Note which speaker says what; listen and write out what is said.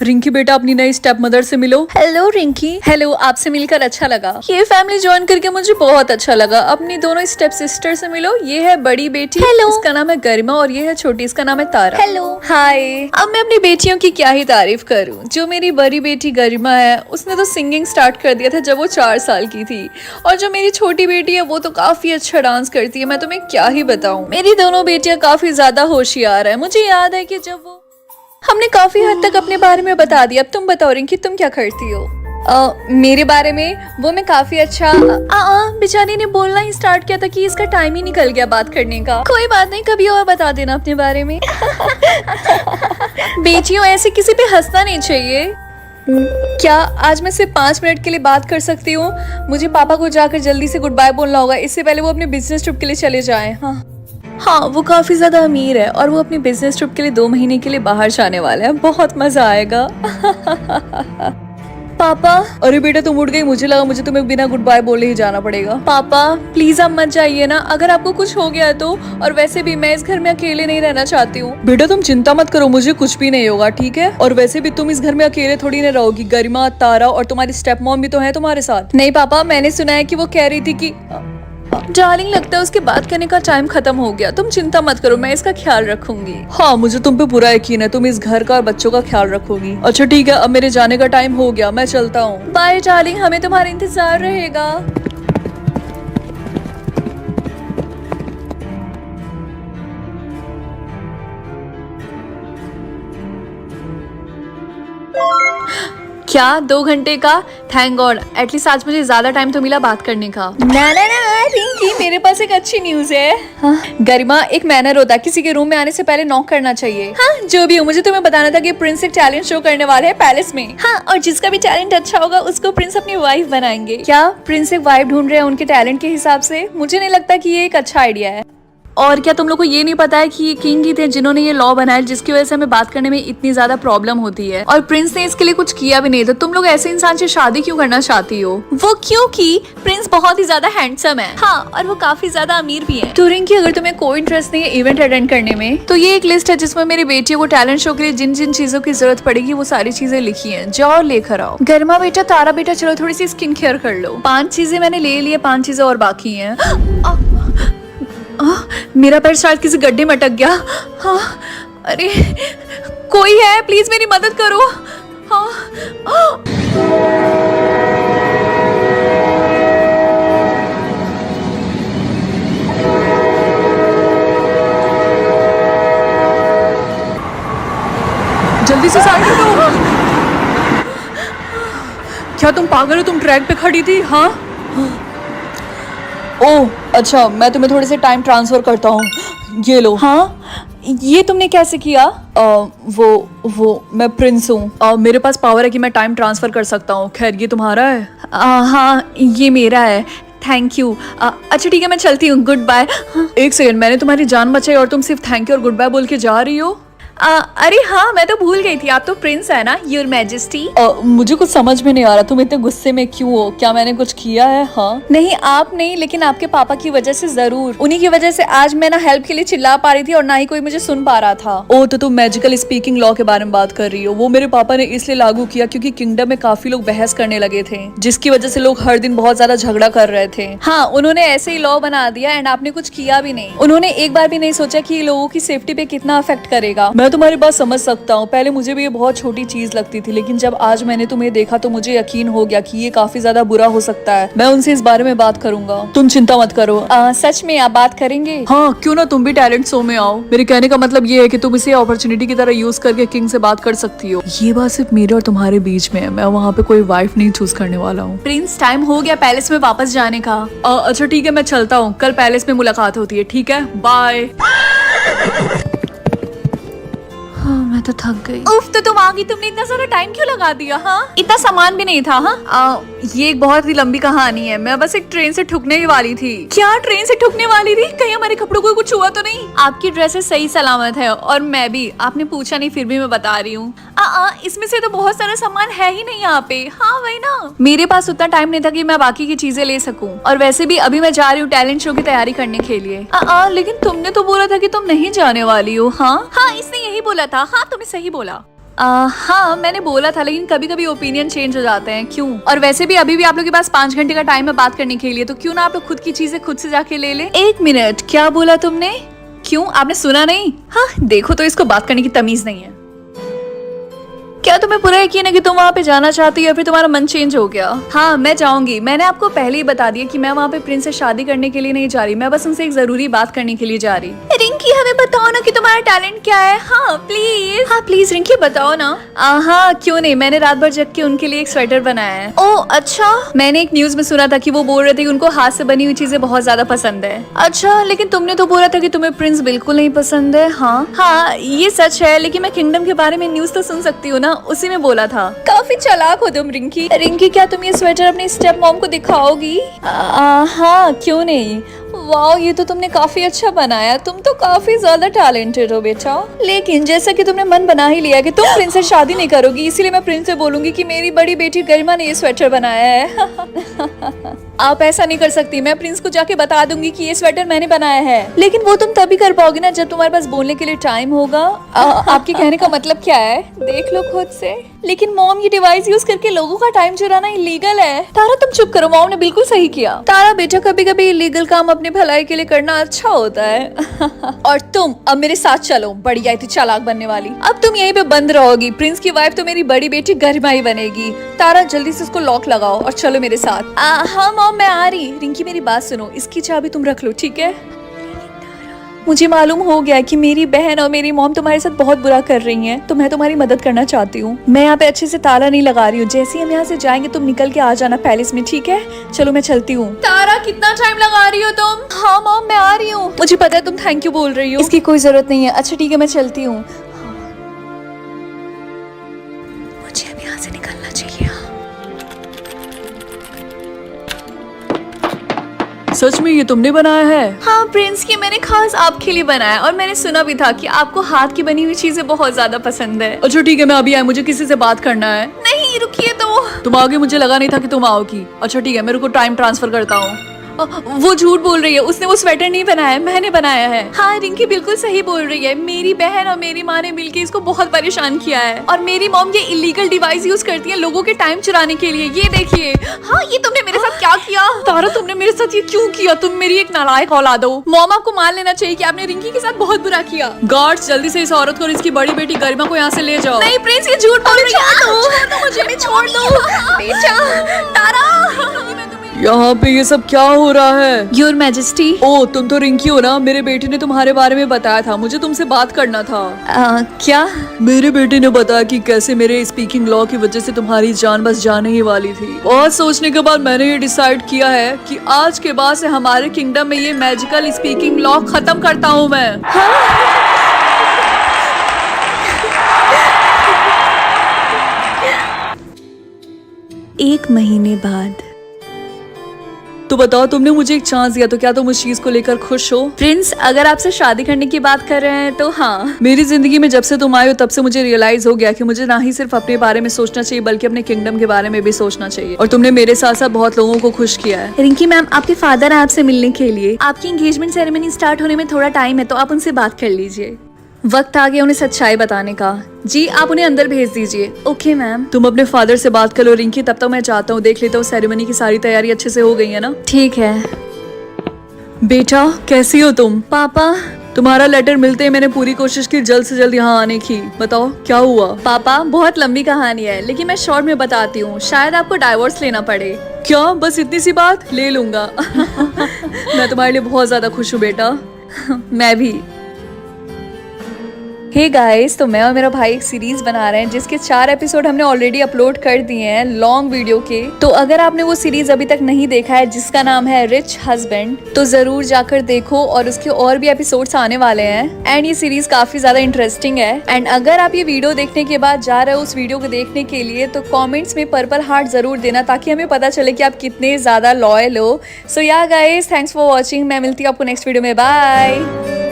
Speaker 1: रिंकी बेटा अपनी नई स्टेप मदर से मिलो। हेलो रिंकी। हेलो, आपसे मिलकर अच्छा लगा। ये फैमिली ज्वाइन करके मुझे बहुत अच्छा लगा। अपनी दोनों स्टेप सिस्टर से मिलो। ये है बड़ी बेटी, हेलो, इसका नाम है गरिमा, और ये है छोटी, इसका नाम है तारा। Hello hi. अब मैं अपनी बेटियों की क्या ही तारीफ करूं। जो मेरी बड़ी बेटी गरिमा है उसने तो सिंगिंग स्टार्ट कर दिया था जब वो 4 साल की थी, और जो मेरी छोटी बेटी है वो तो काफी अच्छा डांस करती है। मैं तुम्हें क्या ही बताऊं, मेरी दोनों बेटियां काफी ज्यादा होशियार है। मुझे याद है कि जब वो हमने काफी हद तक अपने बारे में बता दिया। अब तुम बताओ रिंकी, तुम क्या करती हो? मेरे बारे में वो मैं काफी अच्छा बेचारी ने बोलना ही स्टार्ट किया था कि इसका टाइम ही निकल गया बात करने का। कोई बात नहीं, कभी और बता देना अपने बारे में। बेटियों, ऐसे किसी पे हंसना नहीं चाहिए। क्या आज मैं सिर्फ 5 मिनट के लिए बात कर सकती हूँ? मुझे पापा को जाकर जल्दी से गुड बाय बोलना होगा, इससे पहले वो अपने बिजनेस ट्रिप के लिए चले जाएं। हाँ, वो काफी ज्यादा अमीर है और वो अपनी बिजनेस ट्रिप के लिए 2 महीने के लिए बाहर जाने वाला है। बहुत मजा आएगा। पापा। अरे बेटा तुम उठ गई, मुझे लगा मुझे तुम्हें बिना गुड बाय बोले ही जाना पड़ेगा। पापा प्लीज आप मत जाइए ना, अगर आपको कुछ हो गया तो। और वैसे भी मैं इस घर में अकेले नहीं रहना चाहती हूँ। बेटा तुम चिंता मत करो, मुझे कुछ भी नहीं होगा, ठीक है? और वैसे भी तुम इस घर में अकेले थोड़ी नहीं रहोगी। गरिमा, तारा और तुम्हारी स्टेप मॉम भी तो है तुम्हारे साथ। नहीं पापा, मैंने सुना है कि वो कह रही थी कि डार्लिंग, लगता है उसके बात करने का टाइम खत्म हो गया। तुम चिंता मत करो, मैं इसका ख्याल रखूंगी। हाँ, मुझे तुम पे पूरा यकीन है, तुम इस घर का और बच्चों का ख्याल रखोगी। अच्छा ठीक है, अब मेरे जाने का टाइम हो गया, मैं चलता हूँ। बाय डार्लिंग, हमें तुम्हारा इंतजार रहेगा। क्या 2 घंटे का? थैंक गॉड, एटलीस्ट आज मुझे ज्यादा टाइम तो मिला बात करने का। ना रिंकी, मेरे पास एक अच्छी न्यूज है। हाँ? गरिमा, एक मैनर होता है, किसी के रूम में आने से पहले नॉक करना चाहिए। हाँ, जो भी हो, मुझे तुम्हें बताना था कि प्रिंस एक टैलेंट शो करने वाले हैं पैलेस में। हाँ, और जिसका भी टैलेंट अच्छा होगा उसको प्रिंस अपनी वाइफ बनाएंगे। क्या प्रिंस एक वाइफ ढूंढ रहे हैं उनके टैलेंट के हिसाब से? मुझे नहीं लगता कि ये एक अच्छा आइडिया है। और क्या तुम लोग को ये नहीं पता है कि ये किंग ही थे जिन्होंने ये लॉ बनाया, जिसकी वजह से हमें बात करने में इतनी ज्यादा प्रॉब्लम होती है? और प्रिंस ने इसके लिए कुछ किया भी नहीं, तो तुम लोग ऐसे इंसान से शादी क्यों करना चाहती हो? वो क्योंकि प्रिंस बहुत ही ज्यादा हैंडसम है। हाँ, और वो काफी ज्यादा अमीर भी है। तो रिंकी, अगर तुम्हें कोई इंटरेस्ट नहीं है इवेंट अटेंड करने में, तो ये एक लिस्ट है जिसमें मेरी बेटियों को टैलेंट शो के लिए जिन जिन चीजों की जरूरत पड़ेगी वो सारी चीजें लिखी है। जाओ लेकर आओ। गरिमा बेटा, तारा बेटा, चलो थोड़ी सी स्किन केयर कर लो। 5 चीजें मैंने ले ली है, 5 चीजें और बाकी है। मेरा पैर शायद किसी गड्ढे में अटक गया। हाँ, अरे कोई है, प्लीज मेरी मदद करो। हाँ, जल्दी से साइड कर दो। क्या तुम पागल हो? तुम ट्रैक पे खड़ी थी। हाँ, ओह अच्छा, मैं तुम्हें थोड़े से टाइम ट्रांसफर करता हूँ, ये लो। हाँ, ये तुमने कैसे किया? वो मैं प्रिंस हूँ, मेरे पास पावर है कि मैं टाइम ट्रांसफर कर सकता हूँ। खैर, ये तुम्हारा है? हाँ, ये मेरा है। Thank you. अच्छा ठीक है, मैं चलती हूँ, गुड बाय। एक सेकंड, मैंने तुम्हारी जान बचाई और तुम सिर्फ थैंक यू और गुड बाय बोल के जा रही हो? अरे हाँ, मैं तो भूल गई थी, आप तो प्रिंस है ना, योर मैजेस्टी। मुझे कुछ समझ में नहीं आ रहा, तुम इतने गुस्से में क्यों हो? क्या मैंने कुछ किया है? हाँ नहीं, आप नहीं, लेकिन आपके पापा की वजह से जरूर। उन्हीं की वजह से आज मैं ना हेल्प के लिए चिल्ला पा रही थी और ना ही कोई मुझे सुन पा रहा था। ओ, तो तुम मैजिकल स्पीकिंग लॉ के बारे में बात कर रही हो? वो मेरे पापा ने इसलिए लागू किया क्योंकि किंगडम में काफी लोग बहस करने लगे थे, जिसकी वजह से लोग हर दिन बहुत ज्यादा झगड़ा कर रहे थे। हाँ, उन्होंने ऐसे ही लॉ बना दिया एंड आपने कुछ किया भी नहीं। उन्होंने एक बार भी नहीं सोचा कि लोगों की सेफ्टी पे कितना अफेक्ट करेगा। मैं तुम्हारी बात समझ सकता हूँ, पहले मुझे भी ये बहुत छोटी चीज लगती थी, लेकिन जब आज मैंने तुम्हें देखा तो मुझे यकीन हो गया कि ये काफी ज्यादा बुरा हो सकता है। मैं उनसे इस बारे में बात करूंगा, तुम चिंता मत करो। सच में आप बात करेंगे? हाँ, क्यों ना, तुम भी टैलेंट शो में आओ। मेरे कहने का मतलब ये है कि तुम इसे अपॉर्चुनिटी की तरह यूज करके किंग से बात कर सकती हो। ये बात सिर्फ मेरे और तुम्हारे बीच में है, मैं वहाँ पे कोई वाइफ नहीं चूज करने वाला हूँ। प्रिंस, टाइम हो गया पैलेस में वापस जाने का। अच्छा ठीक है, मैं चलता हूँ, कल पैलेस में मुलाकात होती है, ठीक है? बाय। मैं तो थक गई। उफ, तो तुम आ गई, तुमने इतना सारा टाइम क्यों लगा दिया? हाँ, इतना सामान भी नहीं था। हाँ, ये एक बहुत ही लंबी कहानी है। मैं बस एक ट्रेन से ठुकने ही वाली थी। क्या ट्रेन से ठुकने वाली थी? कहीं हमारे कपड़ों को कुछ हुआ तो नहीं? आपकी ड्रेसेस सही सलामत है और मैं भी। आपने पूछा नहीं फिर भी मैं बता रही हूँ। इसमें से तो बहुत सारा सामान है ही नहीं यहाँ पे। हाँ वही ना, मेरे पास उतना टाइम नहीं था कि मैं बाकी की चीजें ले सकूं, और वैसे भी अभी मैं जा रही हूँ टैलेंट शो की तैयारी करने के लिए। लेकिन तुमने तो बोला था कि तुम नहीं जाने वाली हो। हाँ, इसने यही बोला था। हाँ, तुमने सही बोला। हाँ मैंने बोला था, लेकिन कभी कभी ओपिनियन चेंज हो जाते हैं। क्यों? और वैसे भी अभी भी आप लोग के पास 5 घंटे का टाइम है बात करने के लिए, तो क्यों ना आप लोग खुद की चीजें खुद से जाके ले ले। 1 मिनट, क्या बोला तुमने? क्यों, आपने सुना नहीं? हाँ देखो, तो इसको बात करने की तमीज नहीं है। क्या तुम्हें पूरा यकीन है कि तुम वहाँ पे जाना चाहती हो या फिर तुम्हारा मन चेंज हो गया? हाँ मैं जाऊंगी। मैंने आपको पहले ही बता दिया कि मैं वहाँ पे प्रिंस से शादी करने के लिए नहीं जा रही, मैं बस उनसे एक जरूरी बात करने के लिए जा रही। रिंकी हमें बताओ ना कि तुम्हारा टैलेंट क्या है। हाँ प्लीज, हाँ प्लीज रिंकी बताओ ना। हाँ क्यों नहीं, मैंने रात भर जग के उनके लिए एक स्वेटर बनाया है। ओह अच्छा। मैंने एक न्यूज में सुना था कि वो बोल रहे थे कि उनको हाथ से बनी हुई चीजें बहुत ज्यादा पसंद है। अच्छा, लेकिन तुमने तो बोला था कि तुम्हें प्रिंस बिल्कुल नहीं पसंद है। हाँ ये सच है, लेकिन मैं किंगडम के बारे में न्यूज तो सुन सकती हूँ ना, उसी में बोला था। काफी चालाक हो तुम रिंकी। रिंकी क्या तुम ये स्वेटर अपनी स्टेप मॉम को दिखाओगी? हाँ क्यों नहीं। वाह ये तो तुमने काफी अच्छा बनाया, तुम तो काफी ज्यादा टैलेंटेड हो बेटा। लेकिन जैसा कि तुमने मन बना ही लिया कि तुम प्रिंस से शादी नहीं करोगी, इसीलिए मैं प्रिंस से बोलूंगी कि मेरी बड़ी बेटी गरिमा ने ये स्वेटर बनाया है। आप ऐसा नहीं कर सकती, मैं प्रिंस को जाके बता दूंगी कि ये स्वेटर मैंने बनाया है। लेकिन वो तुम तभी कर पाओगी ना जब तुम्हारे पास बोलने के लिए टाइम होगा। आपके कहने का मतलब क्या है? देख लो खुद से। लेकिन मॉम ये डिवाइस यूज करके लोगों का टाइम चुराना इलीगल है। तारा तुम चुप करो, मॉम ने बिल्कुल सही किया। तारा बेटा कभी कभी इलीगल काम अपने भलाई के लिए करना अच्छा होता है। और तुम अब मेरे साथ चलो, बढ़िया इतनी चालाक बनने वाली। अब तुम यहीं पे बंद रहोगी, प्रिंस की वाइफ तो मेरी बड़ी बेटी गरिमा ही बनेगी। तारा जल्दी से उसको लॉक लगाओ और चलो मेरे साथ। हाँ मॉम मैं आ रही। रिंकी मेरी बात सुनो, इसकी चाबी तुम रख लो ठीक है? मुझे मालूम हो गया कि मेरी बहन और मेरी मॉम तुम्हारे साथ बहुत बुरा कर रही हैं, तो मैं तुम्हारी मदद करना चाहती हूँ। मैं यहाँ पे अच्छे से ताला नहीं लगा रही हूँ, जैसे ही हम यहाँ से जाएंगे तुम निकल के आ जाना पैलेस में, ठीक है? चलो मैं चलती हूँ। तारा कितना टाइम लगा रही हो तुम? हाँ मॉम मैं आ रही हूँ। मुझे पता है तुम थैंक यू बोल रही हो, इसकी कोई जरूरत नहीं है। अच्छा ठीक है मैं चलती हूँ। मुझे अब यहाँ से निकलना चाहिए। सच में ये तुमने बनाया है? हाँ प्रिंस, ये मैंने खास आपके लिए बनाया, और मैंने सुना भी था कि आपको हाथ की बनी हुई चीजें बहुत ज्यादा पसंद है। अच्छा ठीक है मैं अभी आया, मुझे किसी से बात करना है। नहीं रुकिए तो। तुम आगे, मुझे लगा नहीं था कि तुम आओगी। अच्छा ठीक है मेरे को टाइम ट्रांसफर करता हूँ। वो झूठ बोल रही है, उसने वो स्वेटर नहीं बनाया, मैंने बनाया है। हाँ रिंकी बिल्कुल सही बोल रही है, मेरी बहन और मेरी माँ ने मिलकर इसको बहुत परेशान किया है, और मेरी मॉम ये इलीगल डिवाइस यूज करती है लोगों के टाइम चुराने के लिए। ये देखिए। हाँ ये तुमने मेरे साथ क्या किया? तारा तुमने मेरे साथ ये क्यों किया? तुम मेरी एक नालायक औलाद हो। मॉम आपको मान लेना चाहिए कि आपने रिंकी के साथ बहुत बुरा किया। गार्ड्स जल्दी से इस औरत को और इसकी बड़ी बेटी गरिमा को यहाँ से ले जाओ। नहीं प्रिंस ये झूठ बोल रही है, मुझे छोड़ दो बेटा। तारा यहाँ पे ये सब क्या हो रहा है? Your majesty. ओ तुम तो रिंकी हो ना, मेरे बेटे ने तुम्हारे बारे में बताया था, मुझे तुमसे बात करना था। क्या? मेरे बेटे ने बताया कि कैसे मेरे स्पीकिंग लॉ की वजह से तुम्हारी जान बस जाने ही वाली थी। बहुत सोचने के बाद मैंने ये डिसाइड किया है कि आज के बाद से हमारे किंगडम में ये मैजिकल स्पीकिंग लॉ खत्म करता हूँ मैं। एक महीने बाद। तो बताओ, तुमने मुझे एक चांस दिया तो क्या तुम उस चीज को लेकर खुश हो? प्रिंस अगर आपसे शादी करने की बात कर रहे हैं तो हाँ। मेरी जिंदगी में जब से तुम आए हो तब से मुझे रियलाइज हो गया कि मुझे ना ही सिर्फ अपने बारे में सोचना चाहिए बल्कि अपने किंगडम के बारे में भी सोचना चाहिए, और तुमने मेरे साथ साथ बहुत लोगों को खुश किया है। रिंकी मैम आपके फादर है आपसे मिलने के लिए। आपकी एंगेजमेंट सेरेमनी स्टार्ट होने में थोड़ा टाइम है, तो आप उनसे बात कर लीजिए। वक्त आ गया उन्हें सच्चाई बताने का। जी आप उन्हें अंदर भेज दीजिए। Okay ma'am. तुम अपने फादर से बात कर लो रिंकी, तब तक मैं जाता हूँ, देख लेता हूँ सेरेमनी की सारी तैयारी अच्छे से हो गई है ना? ठीक है। बेटा कैसी हो तुम? पापा तुम्हारा लेटर मिलते ही मैंने पूरी कोशिश की जल्द से जल्द यहाँ आने की। बताओ क्या हुआ? पापा बहुत लंबी कहानी है, लेकिन मैं शॉर्ट में बताती हूँ। शायद आपको डाइवोर्स लेना पड़े। क्या बस इतनी सी बात? ले लूंगा। मैं तुम्हारे लिए बहुत ज्यादा खुश हूँ बेटा। मैं भी। हे गाइस, तो मैं और मेरा भाई एक सीरीज बना रहे हैं जिसके 4 एपिसोड हमने ऑलरेडी अपलोड कर दिए हैं लॉन्ग वीडियो के। तो अगर आपने वो सीरीज अभी तक नहीं देखा है जिसका नाम है रिच हस्बैंड, तो जरूर जाकर देखो, और उसके और भी एपिसोड्स आने वाले हैं। एंड ये सीरीज काफी ज्यादा इंटरेस्टिंग है। एंड अगर आप ये वीडियो देखने के बाद जा रहे हो उस वीडियो को देखने के लिए, तो कॉमेंट्स में पर्पल हार्ट जरूर देना ताकि हमें पता चले कि आप कितने ज्यादा लॉयल हो। सो या गाइस, थैंक्स फॉर वॉचिंग। मैं मिलती हूँ आपको नेक्स्ट वीडियो में। बाय।